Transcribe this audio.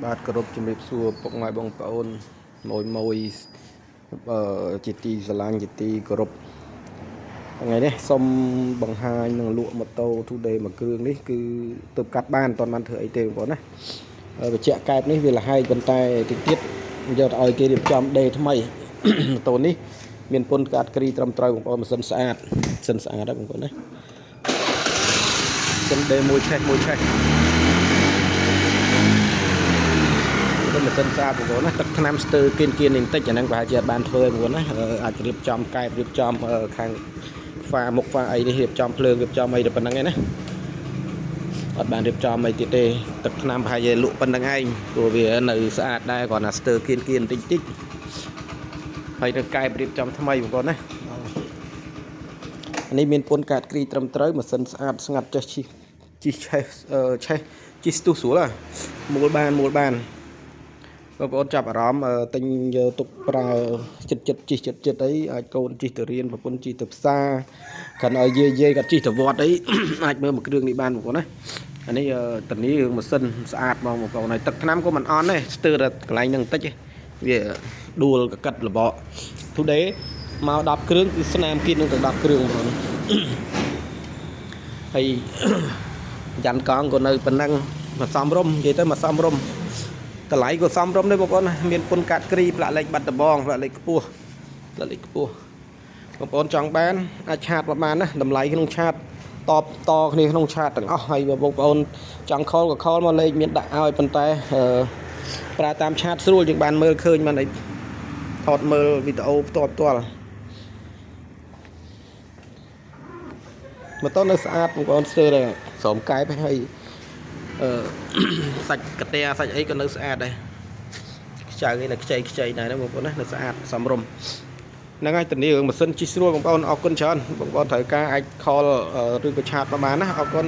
បាទគោរពជំរាបសួរពុកម៉ែបងប្អូនមួយជាទីស្រឡាញ់ជាទីគោរពថ្ងៃនេះសូមបង្ហាញនឹងលក់ម៉ូតូ 2day មួយគ្រឿងនេះគឺទើបកាត់បានអត់បានធ្វើអីទេបងប្អូនណាបច្ចៈកែបនេះវាលហែកប៉ុន្តែតិចទៀតយកទៅឲ្យគេរៀបចំ day ថ្មីម៉ូតូនេះមានពន្ធកាត់គ្រីត្រឹមត្រូវបងប្អូនម៉ាស៊ីនស្អាតហើយបងប្អូនណាសិន day មួយឆេះម៉ាស៊ីនស្អាតបងប្អូនណាទឹកថ្នាំស្ទើរគៀននេះបន្តិចអាហ្នឹងប្រហែលជាបានធ្វើបងប្អូនណាអាចរៀបចំកែបរៀបចំខាងហ្វាមុខហ្វាអីនេះរៀបចំភ្លើងរៀបចំអីទៅប៉ុណ្្នឹងឯណាអត់បានរៀបចំអីទៀតទេទឹកថ្នាំប្រហែលជាលក់ប៉ុណ្្នឹងឯងព្រោះវានៅស្អាតដែរគ្រាន់តែស្ទើរគៀនបន្តិចហើយទៅកែបរៀបចំថ្មីបងប្អូនណានេះមានពន្ធកាត់គ្រីត្រឹមត្រូវម៉ាស៊ីនស្អាតស្ងាត់ចេះជីឆេះជីស្ទុះស្រួលមូលបានបងប្អូនចាប់អារម្មណ៍ទិញយកទុកប្រើចិត្តអីអាចកូនជីទៅរៀនប្រពន្ធជីទៅផ្សារគាត់ឲ្យយាយគាត់ជីទៅវត្តអីអាចមើលមួយគ្រឿងនេះបានបងប្អូនណាអានេះតានេះរឿងម៉ាស៊ីនស្អាតបងប្អូនហើយទឹកថ្នាំក៏មិនអន់ទេស្ទើរតែកន្លែងហ្នឹងបន្តិចវាដួលកកិតលបក Today មក10គ្រឿងគឺស្នាមគៀននឹងទៅ10គ្រឿងបងប្អូនហើយយ៉ាន់កង់ក៏នៅប៉ុណ្ណឹងមកសំរុំនិយាយទៅមកសំរុំតម្លៃក៏សមរម្យដែរបងប្អូនណាមានពន្ធកាត់គ្រីផ្លាកលេខបាត់ដំបងផ្លាកលេខខ្ពស់បងប្អូនចង់បានអាចឆាតមកបានណាតម្លៃក្នុងឆាតតគ្នាក្នុងឆាតទាំងអស់ហើយបងប្អូនចង់ខលក៏ខលមកលេខមានដាក់ឲ្យប៉ុន្តែប្រើតាមឆាតស្រួលយើងបានមើលឃើញបានអីថតមើលវីដេអូផ្ទាល់ម៉ូតូនៅស្អាតបងប្អូនស្ទើរតែស្រោមកែបហើយសាច់កាតែសាច់អីក៏នៅស្អាតដែរខ្ចៅឯនៅខ្ចីដែរបងប្អូនណានៅស្អាតសមរម្យហ្នឹងហើយតានេះរឿងម៉ាស៊ីនជីស្រួលបងប្អូនអរគុណច្រើនបងប្អូនត្រូវការអាចខលឬក៏ឆាតមកបានណាអរគុណ